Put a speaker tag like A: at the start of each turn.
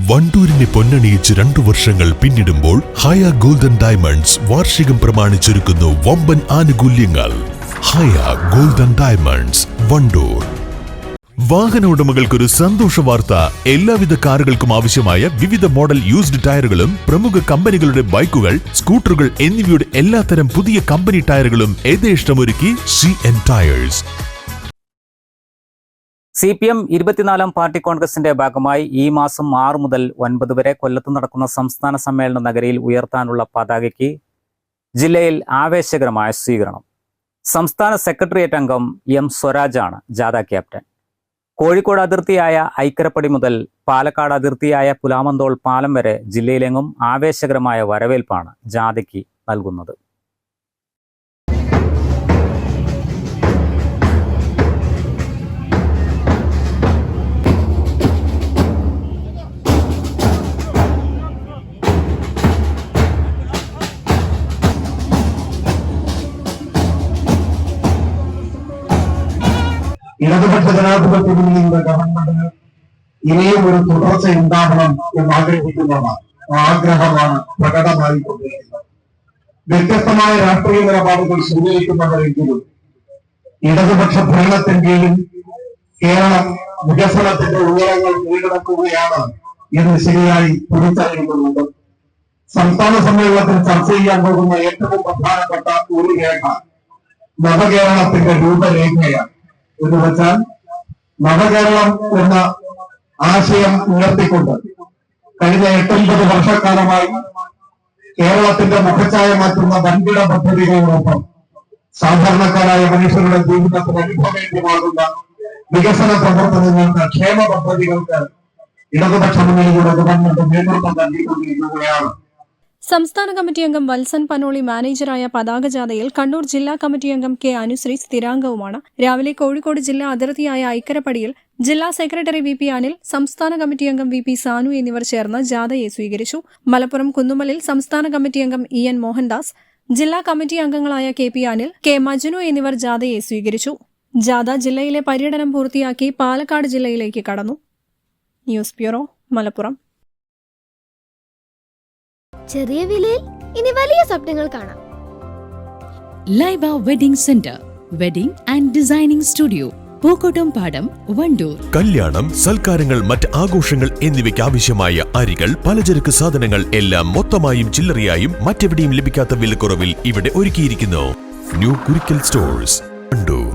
A: വണ്ടൂരിനെ പൊന്നണിയിച്ച് 2 വർഷങ്ങൾ പിന്നിടുമ്പോൾ ഹയ golden diamonds വാർഷികം പ്രമാണിച്ചൊരുക്കുന്നു വമ്പൻ ആനുകൂല്യങ്ങൾ. ഹയ ഗോൾഡൻ ഡയമണ്ട്സ്, വണ്ടൂർ. വാഹന ഉടമകൾക്കൊരു സന്തോഷ വാർത്ത. എല്ലാവിധ കാറുകൾക്കും ആവശ്യമായ വിവിധ മോഡൽ യൂസ്ഡ് ടയറുകളും പ്രമുഖ കമ്പനികളുടെ ബൈക്കുകൾ, സ്കൂട്ടറുകൾ എന്നിവയുടെ എല്ലാത്തരം പുതിയ കമ്പനി ടയറുകളും യഥേഷ്ടമൊരുക്കി CN ടയേഴ്സ്.
B: CPM 24-ാം പാർട്ടി കോൺഗ്രസിന്റെ ഭാഗമായി ഈ മാസം 6 മുതൽ 9 വരെ കൊല്ലത്ത് നടക്കുന്ന സംസ്ഥാന സമ്മേളന നഗരിയിൽ ഉയർത്താനുള്ള പതാകയ്ക്ക് ജില്ലയിൽ ആവേശകരമായ സ്വീകരണം. സംസ്ഥാന സെക്രട്ടേറിയറ്റ് അംഗം M. സ്വരാജാണ് ജാഥ ക്യാപ്റ്റൻ. കോഴിക്കോട് അതിർത്തിയായ ഐക്കരപ്പടി മുതൽ പാലക്കാട് അതിർത്തിയായ പുലാമന്തോൾ പാലം വരെ ജില്ലയിലെങ്ങും ആവേശകരമായ വരവേൽപ്പാണ് ജാഥയ്ക്ക് നൽകുന്നത്.
C: ഇടതുപക്ഷ ജനാധിപത്യ മുന്നണിയുടെ ഗവൺമെന്റിന് ഇനിയും ഒരു തുടർച്ച ഉണ്ടാകണം എന്ന് ആഗ്രഹിക്കുന്നതാണ്, ആഗ്രഹമാണ് പ്രകടമായി കൊണ്ടിരിക്കുന്നത്. വ്യത്യസ്തമായ രാഷ്ട്രീയ നിലപാടുകൾ സ്വീകരിക്കുന്നവരെങ്കിലും ഇടതുപക്ഷ ഭരണത്തിന് കീഴിൽ കേരളം വികസനത്തിന്റെ ഉയരങ്ങൾ കീഴടക്കുകയാണ് എന്ന് ശരിയായി തിരിച്ചറിയുന്നുണ്ട്. സംസ്ഥാന സമ്മേളനത്തിൽ ചർച്ച ചെയ്യാൻ പോകുന്ന ഏറ്റവും പ്രധാനപ്പെട്ട ഒരു രേഖ നവകേരളത്തിന്റെ രൂപരേഖയാണ്. എന്ന് വെച്ചാൽ നവകേരളം എന്ന ആശയം ഉയർത്തിക്കൊണ്ട് കഴിഞ്ഞ 8-9 വർഷക്കാലമായി കേരളത്തിന്റെ മുഖച്ഛായ മാറ്റുന്ന വൻകിട പദ്ധതികളോടൊപ്പം സാധാരണക്കാരായ മനുഷ്യരുടെ ജീവിതത്തിന് അനുഭവേദ്യമാകുന്ന വികസന പ്രവർത്തനങ്ങൾക്ക്, ക്ഷേമ പദ്ധതികൾക്ക് ഇടതുപക്ഷ മുന്നണിയുടെ ഗവൺമെന്റ് നേതൃത്വം നൽകിക്കൊണ്ടിരിക്കുകയാണ്.
D: സംസ്ഥാന കമ്മിറ്റി അംഗം വത്സൻ പനോളി മാനേജറായ പതാക ജാഥയിൽ കണ്ണൂർ ജില്ലാ കമ്മിറ്റി അംഗം K. അനുശ്രീ സ്ഥിരാംഗവുമാണ്. രാവിലെ കോഴിക്കോട് ജില്ലാ അതിർത്തിയായ ഐക്കരപ്പടിയിൽ ജില്ലാ സെക്രട്ടറി VP അനിൽ, സംസ്ഥാന കമ്മിറ്റി അംഗം VP സാനു എന്നിവർ ചേർന്ന് ജാഥയെ സ്വീകരിച്ചു. മലപ്പുറം കുന്നുമലിൽ സംസ്ഥാന കമ്മിറ്റി അംഗം EN മോഹൻദാസ്, ജില്ലാ കമ്മിറ്റി അംഗങ്ങളായ KP അനിൽ, K. മജുനു എന്നിവർ ജാഥയെ സ്വീകരിച്ചു. ജാഥ ജില്ലയിലെ പര്യടനം പൂർത്തിയാക്കി പാലക്കാട് ജില്ലയിലേക്ക് കടന്നു. News bureau, Malappuram.
E: ചെറിയ വിലയിൽ ഇനി വലിയ സ്വപ്നങ്ങൾ കാണാം.
F: Laiba wedding centre, wedding and designing studio, Pookkottumpadam, Wandoor.
A: കല്യാണം, സൽക്കാരങ്ങൾ, മറ്റ് ആഘോഷങ്ങൾ എന്നിവയ്ക്ക് ആവശ്യമായ അരികൾ, പലചരക്ക് സാധനങ്ങൾ എല്ലാം മൊത്തമായും ചില്ലറയായും മറ്റെവിടെയും ലഭിക്കാത്ത വിലക്കുറവിൽ ഇവിടെ ഒരുക്കിയിരിക്കുന്നു. New Kurikkal stores, Wandoor.